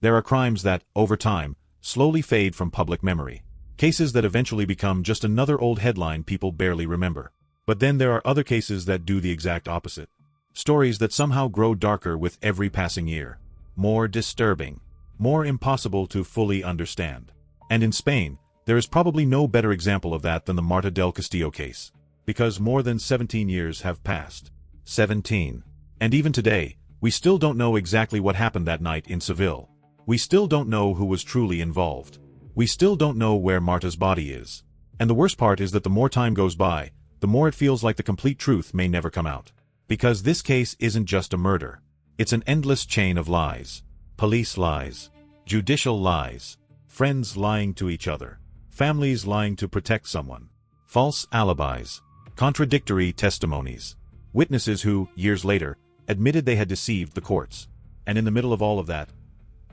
There are crimes that, over time, slowly fade from public memory. Cases that eventually become just another old headline people barely remember. But then there are other cases that do the exact opposite. Stories that somehow grow darker with every passing year. More disturbing. More impossible to fully understand. And in Spain, there is probably no better example of that than the Marta del Castillo case. Because more than 17 years have passed. 17. And even today, we still don't know exactly what happened that night in Seville. We still don't know who was truly involved. We still don't know where Marta's body is. And the worst part is that the more time goes by, the more it feels like the complete truth may never come out. Because this case isn't just a murder. It's an endless chain of lies. Police lies. Judicial lies. Friends lying to each other. Families lying to protect someone. False alibis. Contradictory testimonies. Witnesses who, years later, admitted they had deceived the courts. And in the middle of all of that,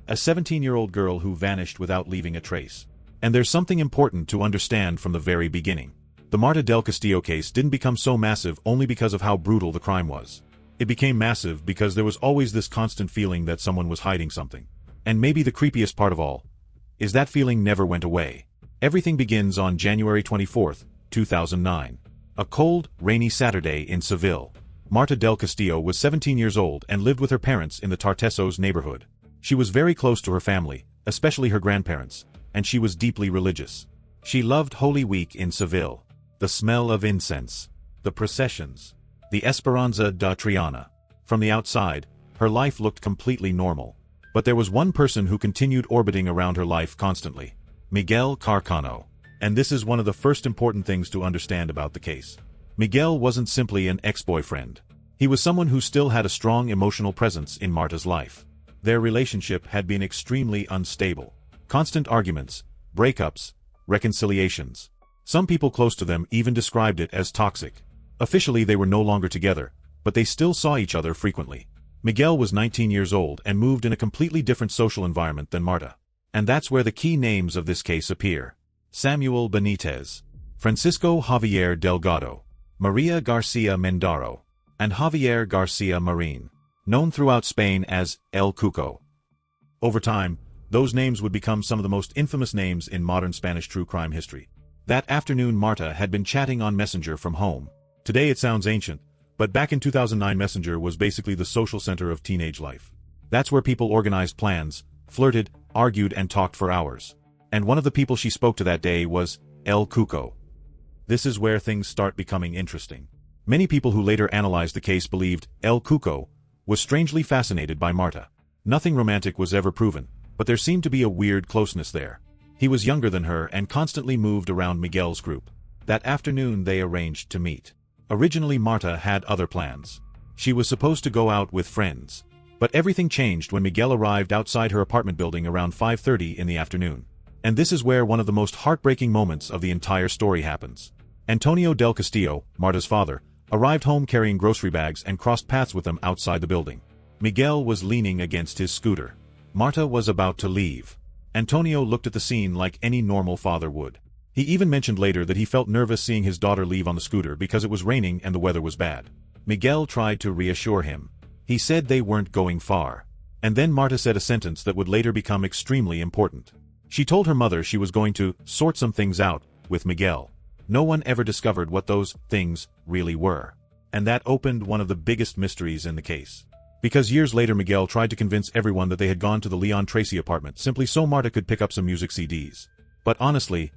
a 17-year-old girl who vanished without leaving a trace. And there's something important to understand from the very beginning. The Marta del Castillo case didn't become so massive only because of how brutal the crime was. It became massive because there was always this constant feeling that someone was hiding something. And maybe the creepiest part of all is that feeling never went away. Everything begins on January 24, 2009. A cold, rainy Saturday in Seville. Marta del Castillo was 17 years old and lived with her parents in the Tartessos neighborhood. She was very close to her family, especially her grandparents, and she was deeply religious. She loved Holy Week in Seville. The smell of incense. The processions. The Esperanza da Triana. From the outside, her life looked completely normal. But there was one person who continued orbiting around her life constantly. Miguel Carcano. And this is one of the first important things to understand about the case. Miguel wasn't simply an ex-boyfriend. He was someone who still had a strong emotional presence in Marta's life. Their relationship had been extremely unstable. Constant arguments, breakups, reconciliations. Some people close to them even described it as toxic. Officially they were no longer together, but they still saw each other frequently. Miguel was 19 years old and moved in a completely different social environment than Marta. And that's where the key names of this case appear. Samuel Benitez, Francisco Javier Delgado, Maria Garcia Mendaro, and Javier Garcia Marin, known throughout Spain as El Cuco. Over time, those names would become some of the most infamous names in modern Spanish true crime history. That afternoon Marta had been chatting on Messenger from home. Today it sounds ancient, but back in 2009 Messenger was basically the social center of teenage life. That's where people organized plans, flirted, argued and talked for hours. And one of the people she spoke to that day was El Cuco. This is where things start becoming interesting. Many people who later analyzed the case believed El Cuco was strangely fascinated by Marta. Nothing romantic was ever proven, but there seemed to be a weird closeness there. He was younger than her and constantly moved around Miguel's group. That afternoon they arranged to meet. Originally Marta had other plans. She was supposed to go out with friends. But everything changed when Miguel arrived outside her apartment building around 5:30 in the afternoon. And this is where one of the most heartbreaking moments of the entire story happens. Antonio del Castillo, Marta's father, arrived home carrying grocery bags and crossed paths with them outside the building. Miguel was leaning against his scooter. Marta was about to leave. Antonio looked at the scene like any normal father would. He even mentioned later that he felt nervous seeing his daughter leave on the scooter because it was raining and the weather was bad. Miguel tried to reassure him. He said they weren't going far. And then Marta said a sentence that would later become extremely important. She told her mother she was going to sort some things out with Miguel. No one ever discovered what those things really were. And that opened one of the biggest mysteries in the case. Because years later Miguel tried to convince everyone that they had gone to the León XIII apartment simply so Marta could pick up some music CDs. But honestly,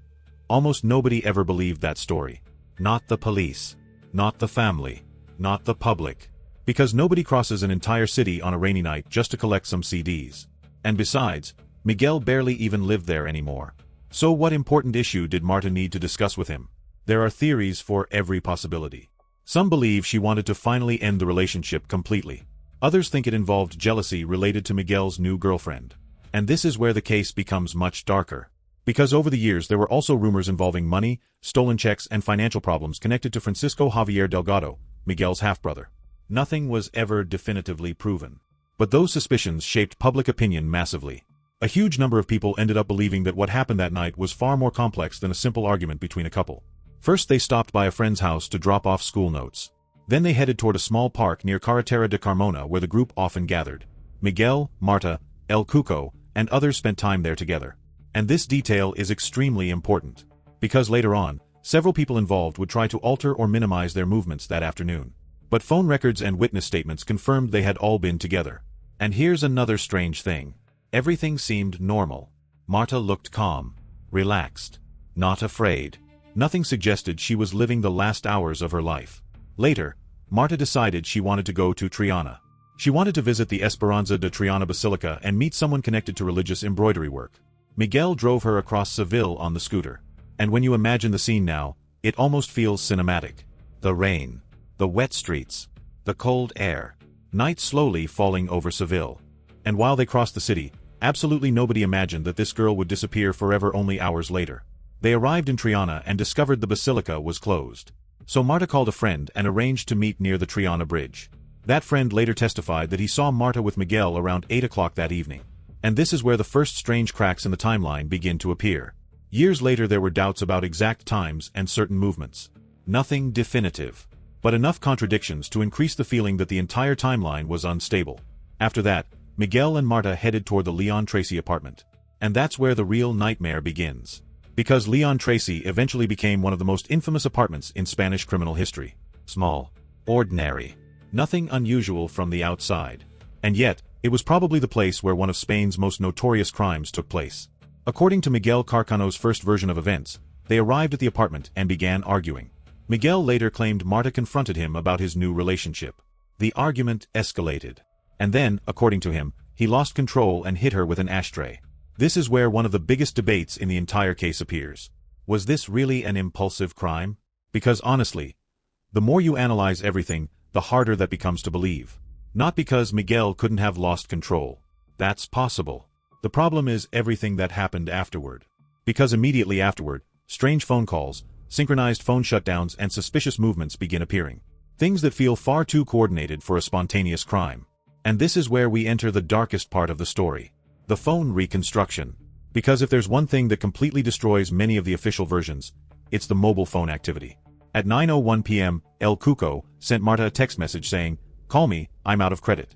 almost nobody ever believed that story. Not the police. Not the family. Not the public. Because nobody crosses an entire city on a rainy night just to collect some CDs. And besides, Miguel barely even lived there anymore. So what important issue did Marta need to discuss with him? There are theories for every possibility. Some believe she wanted to finally end the relationship completely. Others think it involved jealousy related to Miguel's new girlfriend. And this is where the case becomes much darker. Because over the years there were also rumors involving money, stolen checks and financial problems connected to Francisco Javier Delgado, Miguel's half-brother. Nothing was ever definitively proven. But those suspicions shaped public opinion massively. A huge number of people ended up believing that what happened that night was far more complex than a simple argument between a couple. First they stopped by a friend's house to drop off school notes. Then they headed toward a small park near Carretera de Carmona where the group often gathered. Miguel, Marta, El Cuco, and others spent time there together. And this detail is extremely important, because later on, several people involved would try to alter or minimize their movements that afternoon. But phone records and witness statements confirmed they had all been together. And here's another strange thing. Everything seemed normal. Marta looked calm, relaxed, not afraid. Nothing suggested she was living the last hours of her life. Later, Marta decided she wanted to go to Triana. She wanted to visit the Esperanza de Triana Basilica and meet someone connected to religious embroidery work. Miguel drove her across Seville on the scooter. And when you imagine the scene now, it almost feels cinematic. The rain, the wet streets, the cold air, night slowly falling over Seville. And while they crossed the city, absolutely nobody imagined that this girl would disappear forever only hours later. They arrived in Triana and discovered the basilica was closed. So Marta called a friend and arranged to meet near the Triana bridge. That friend later testified that he saw Marta with Miguel around 8 o'clock that evening. And this is where the first strange cracks in the timeline begin to appear. Years later there were doubts about exact times and certain movements. Nothing definitive, but enough contradictions to increase the feeling that the entire timeline was unstable. After that, Miguel and Marta headed toward the León XIII apartment. And that's where the real nightmare begins. Because León XIII eventually became one of the most infamous apartments in Spanish criminal history. Small, ordinary, nothing unusual from the outside. And yet, it was probably the place where one of Spain's most notorious crimes took place. According to Miguel Carcano's first version of events, they arrived at the apartment and began arguing. Miguel later claimed Marta confronted him about his new relationship. The argument escalated. And then, according to him, he lost control and hit her with an ashtray. This is where one of the biggest debates in the entire case appears. Was this really an impulsive crime? Because honestly, the more you analyze everything, the harder that becomes to believe. Not because Miguel couldn't have lost control. That's possible. The problem is everything that happened afterward. Because immediately afterward, strange phone calls, synchronized phone shutdowns and suspicious movements begin appearing. Things that feel far too coordinated for a spontaneous crime. And this is where we enter the darkest part of the story. The phone reconstruction. Because if there's one thing that completely destroys many of the official versions, it's the mobile phone activity. At 9:01 p.m., El Cuco sent Marta a text message saying, "Call me, I'm out of credit."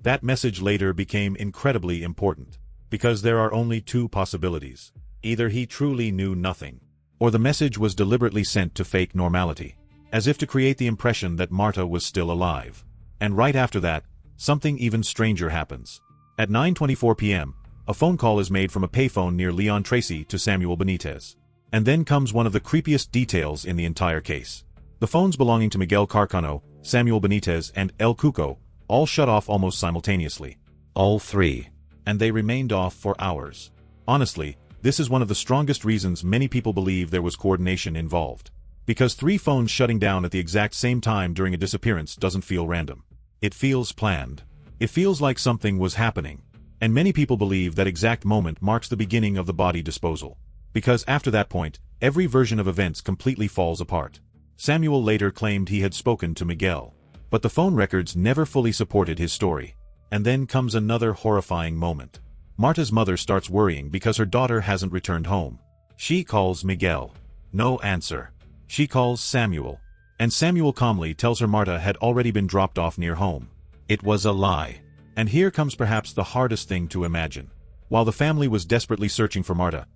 That message later became incredibly important. Because there are only two possibilities. Either he truly knew nothing, or the message was deliberately sent to fake normality, as if to create the impression that Marta was still alive. And right after that, something even stranger happens. At 9:24 p.m., a phone call is made from a payphone near León XIII to Samuel Benitez. And then comes one of the creepiest details in the entire case. The phones belonging to Miguel Carcano, Samuel Benitez, and El Cuco all shut off almost simultaneously. All three. And they remained off for hours. Honestly, this is one of the strongest reasons many people believe there was coordination involved. Because 3 phones shutting down at the exact same time during a disappearance doesn't feel random. It feels planned. It feels like something was happening. And many people believe that exact moment marks the beginning of the body disposal. Because after that point, every version of events completely falls apart. Samuel later claimed he had spoken to Miguel. But the phone records never fully supported his story. And then comes another horrifying moment. Marta's mother starts worrying because her daughter hasn't returned home. She calls Miguel. No answer. She calls Samuel. And Samuel calmly tells her Marta had already been dropped off near home. It was a lie. And here comes perhaps the hardest thing to imagine. While the family was desperately searching for Marta,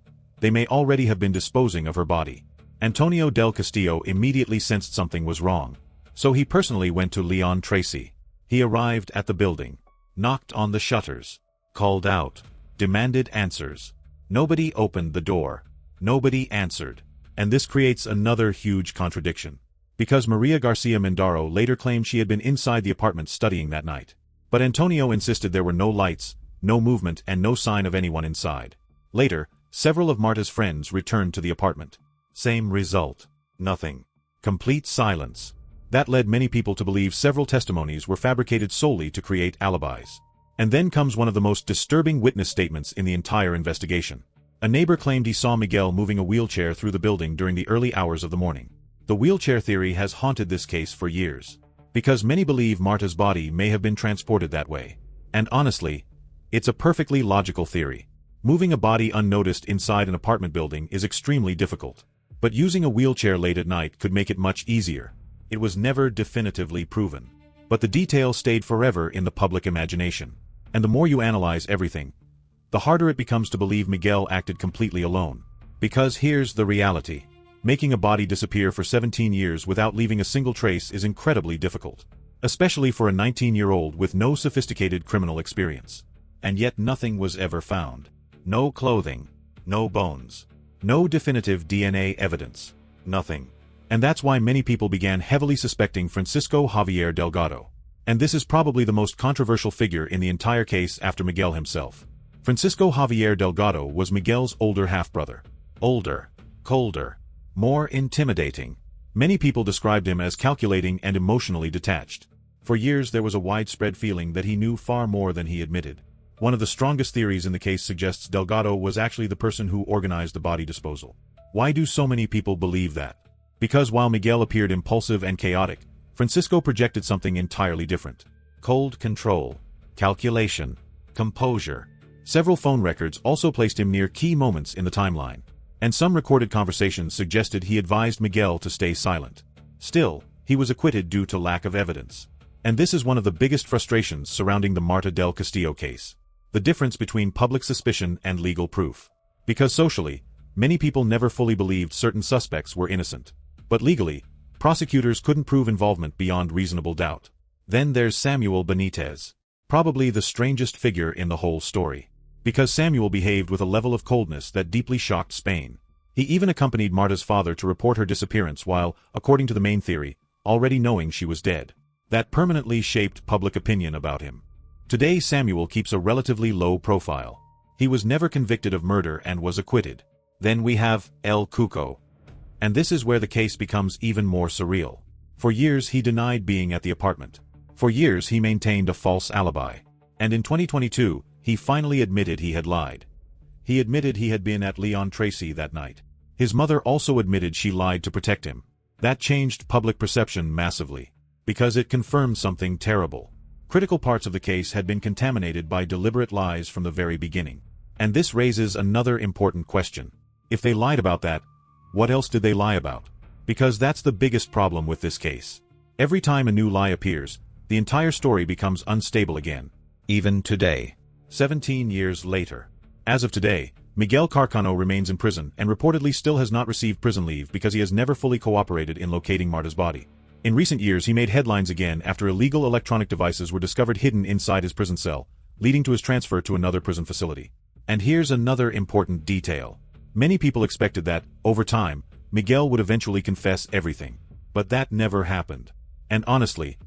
they may already have been disposing of her body. Antonio del Castillo immediately sensed something was wrong. So he personally went to León XIII. He arrived at the building, knocked on the shutters, called out, demanded answers. Nobody opened the door. Nobody answered. And this creates another huge contradiction. Because Maria Garcia Mindaro later claimed she had been inside the apartment studying that night. But Antonio insisted there were no lights, no movement and no sign of anyone inside. Later, several of Marta's friends returned to the apartment. Same result. Nothing. Complete silence. That led many people to believe several testimonies were fabricated solely to create alibis. And then comes one of the most disturbing witness statements in the entire investigation. A neighbor claimed he saw Miguel moving a wheelchair through the building during the early hours of the morning. The wheelchair theory has haunted this case for years. Because many believe Marta's body may have been transported that way. And honestly, it's a perfectly logical theory. Moving a body unnoticed inside an apartment building is extremely difficult. But using a wheelchair late at night could make it much easier. It was never definitively proven. But the detail stayed forever in the public imagination. And the more you analyze everything, the harder it becomes to believe Miguel acted completely alone. Because here's the reality. Making a body disappear for 17 years without leaving a single trace is incredibly difficult. Especially for a 19-year-old with no sophisticated criminal experience. And yet nothing was ever found. No clothing. No bones. No definitive DNA evidence. Nothing. And that's why many people began heavily suspecting Francisco Javier Delgado. And this is probably the most controversial figure in the entire case after Miguel himself. Francisco Javier Delgado was Miguel's older half-brother. Older. Colder. More intimidating. Many people described him as calculating and emotionally detached. For years there was a widespread feeling that he knew far more than he admitted. One of the strongest theories in the case suggests Delgado was actually the person who organized the body disposal. Why do so many people believe that? Because while Miguel appeared impulsive and chaotic, Francisco projected something entirely different. Cold control. Calculation. Composure. Several phone records also placed him near key moments in the timeline. And some recorded conversations suggested he advised Miguel to stay silent. Still, he was acquitted due to lack of evidence. And this is one of the biggest frustrations surrounding the Marta del Castillo case. The difference between public suspicion and legal proof. Because socially, many people never fully believed certain suspects were innocent. But legally, prosecutors couldn't prove involvement beyond reasonable doubt. Then there's Samuel Benitez. Probably the strangest figure in the whole story. Because Samuel behaved with a level of coldness that deeply shocked Spain. He even accompanied Marta's father to report her disappearance while, according to the main theory, already knowing she was dead. That permanently shaped public opinion about him. Today Samuel keeps a relatively low profile. He was never convicted of murder and was acquitted. Then we have El Cuco. And this is where the case becomes even more surreal. For years he denied being at the apartment. For years he maintained a false alibi. And in 2022, he finally admitted he had lied. He admitted he had been at León XIII that night. His mother also admitted she lied to protect him. That changed public perception massively. Because it confirmed something terrible. Critical parts of the case had been contaminated by deliberate lies from the very beginning. And this raises another important question. If they lied about that, what else did they lie about? Because that's the biggest problem with this case. Every time a new lie appears, the entire story becomes unstable again. Even today. 17 years later. As of today, Miguel Carcano remains in prison and reportedly still has not received prison leave because he has never fully cooperated in locating Marta's body. In recent years he made headlines again after illegal electronic devices were discovered hidden inside his prison cell, leading to his transfer to another prison facility. And here's another important detail. Many people expected that, over time, Miguel would eventually confess everything. But that never happened. And honestly,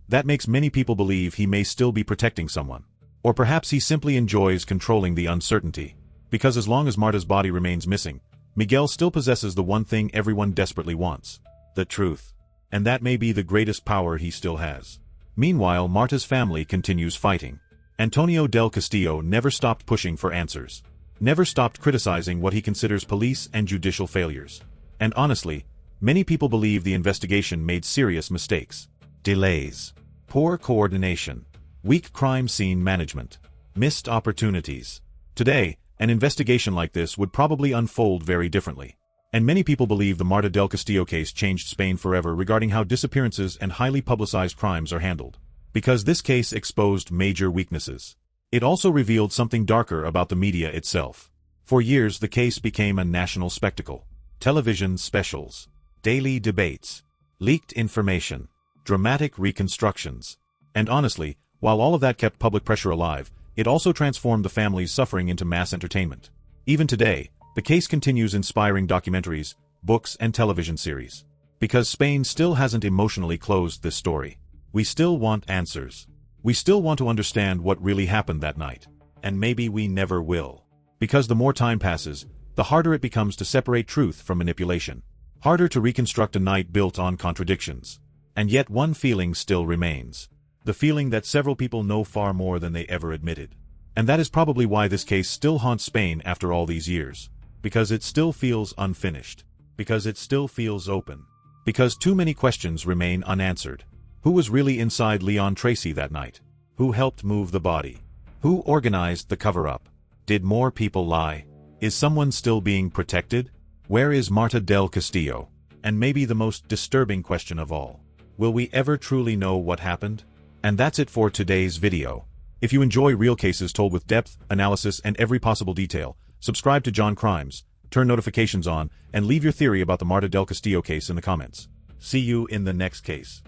that makes many people believe he may still be protecting someone. Or perhaps he simply enjoys controlling the uncertainty. Because as long as Marta's body remains missing, Miguel still possesses the one thing everyone desperately wants. The truth. And that may be the greatest power he still has. Meanwhile, Marta's family continues fighting. Antonio del Castillo never stopped pushing for answers. Never stopped criticizing what he considers police and judicial failures. And honestly, many people believe the investigation made serious mistakes. Delays. Poor coordination. Weak crime scene management. Missed opportunities. Today, an investigation like this would probably unfold very differently. And many people believe the Marta del Castillo case changed Spain forever regarding how disappearances and highly publicized crimes are handled. Because this case exposed major weaknesses. It also revealed something darker about the media itself. For years the case became a national spectacle. Television specials. Daily debates. Leaked information. Dramatic reconstructions. And honestly, while all of that kept public pressure alive, it also transformed the family's suffering into mass entertainment. Even today, the case continues inspiring documentaries, books and television series. Because Spain still hasn't emotionally closed this story. We still want answers. We still want to understand what really happened that night. And maybe we never will. Because the more time passes, the harder it becomes to separate truth from manipulation. Harder to reconstruct a night built on contradictions. And yet one feeling still remains. The feeling that several people know far more than they ever admitted. And that is probably why this case still haunts Spain after all these years. Because it still feels unfinished. Because it still feels open. Because too many questions remain unanswered. Who was really inside León XIII that night? Who helped move the body? Who organized the cover-up? Did more people lie? Is someone still being protected? Where is Marta del Castillo? And maybe the most disturbing question of all. Will we ever truly know what happened? And that's it for today's video. If you enjoy real cases told with depth, analysis, and every possible detail, subscribe to John Crimes, turn notifications on, and leave your theory about the Marta del Castillo case in the comments. See you in the next case.